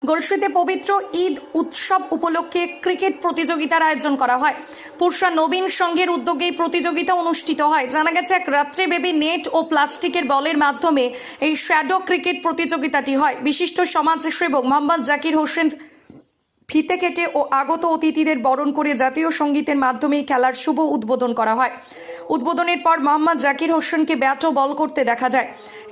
গলসিতে পবিত্র ঈদ উৎসব উপলক্ষে ক্রিকেট প্রতিযোগিতার আয়োজন করা হয়। পুরসা নবীন সংঘের উদ্যোগে এই প্রতিযোগিতা অনুষ্ঠিত হয়। জানা গেছে এক রাত্রিব্যাপী নেট ও প্লাস্টিকের বলের মাধ্যমে এই শ্যাডো ক্রিকেট প্রতিযোগিতাটি হয়। বিশিষ্ট সমাজসেবক মোহাম্মদ জাকির হোসেন ফিতে কেটে ও আগত অতিথিদের বরণ করে জাতীয় সঙ্গীতের মাধ্যমে খেলার শুভ উদ্বোধন করা হয়। উদ্বোধনের পর মোহাম্মদ জাকির হোসেনকে ব্যাট ও বল করতে দেখা যায়।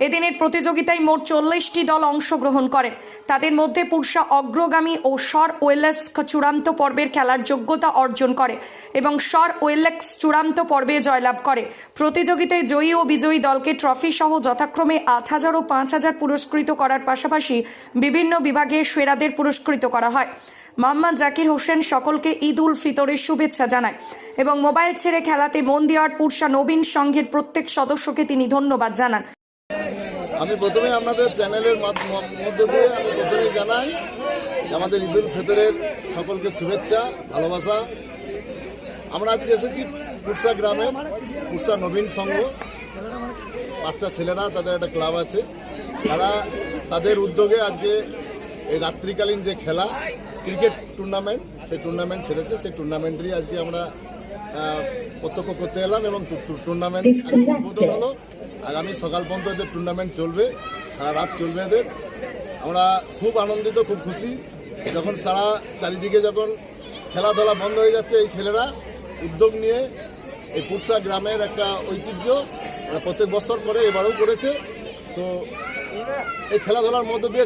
এদিনের প্রতিযোগিতায় মোট 40টি দল অংশগ্রহণ করে। তাদের মধ্যে পুরসা অগ্রগামী ও সর ওয়েলেক্স চূড়ান্ত পর্বের খেলার যোগ্যতা অর্জন করে এবং সর ওয়েলেক্স চূড়ান্ত পর্বে জয়লাভ করে। প্রতিযোগিতায় জয়ী ও বিজয়ী দলকে ট্রফি সহ যথাক্রমে 8,000 ও 5,000 পুরস্কৃত করার পাশাপাশি বিভিন্ন বিভাগে সেরাদের পুরস্কৃত করা হয়। মোহাম্মদ জাকির হোসেন সকলকে ঈদ উল ফিতরের শুভেচ্ছা জানায় এবং মোবাইল ছেড়ে খেলাতে মন দেওয়ার পুরসা নবীন সংঘের প্রত্যেক সদস্যকে তিনি ধন্যবাদ জানান। আমি প্রথমে আপনাদের চ্যানেলের মধ্যে দিয়ে আমি প্রথমেই জানাই আমাদের ঈদ উল ফিতরের সকলকে শুভেচ্ছা ভালোবাসা। আমরা আজকে এসেছি পুরসা গ্রামের পুরসা নবীন সংঘ। বাচ্চা ছেলেরা তাদের একটা ক্লাব আছে, তারা তাদের উদ্যোগে আজকে এই রাত্রিকালীন যে খেলা ক্রিকেট টুর্নামেন্ট, সেই টুর্নামেন্ট ছেড়েছে। সেই টুর্নামেন্টেরই আজকে আমরা প্রত্যক্ষ করতে এলাম এবং টুর্নামেন্ট উদ্বোধন হলো। আগামী সকাল পর্যন্ত এদের টুর্নামেন্ট চলবে, সারা রাত চলবে এদের। আমরা খুব আনন্দিত, খুব খুশি যখন সারা চারিদিকে যখন খেলাধুলা বন্ধ হয়ে যাচ্ছে, এই ছেলেরা উদ্যোগ নিয়ে এই পুরসা গ্রামের একটা ঐতিহ্য প্রত্যেক বছর করে এবারেও করেছে। তো এই খেলাধুলার মধ্য দিয়ে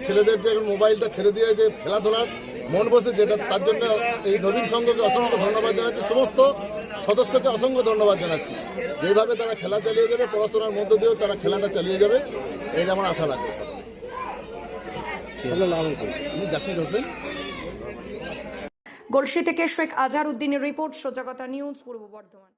ছেলেদের যে মোবাইলটা ছেড়ে দিয়ে যে খেলাধুলার মন বসে, যেটা তার জন্য এই নবীন সংঘকে অসংখ্য ধন্যবাদ জানাচ্ছি। সমস্ত সদস্যকে অসংখ্য ধন্যবাদ জানাচ্ছি। যেভাবে তারা খেলা চালিয়ে যাবে, পড়াশোনার মধ্য দিয়েও তারা খেলাটা চালিয়ে যাবে, এটা আমার আশা রাখবে। আমি জাকির হোসেন। গলসি থেকে শেখ আজহার উদ্দিনের রিপোর্ট, সজাগতা নিউজ, পূর্ব বর্ধমান।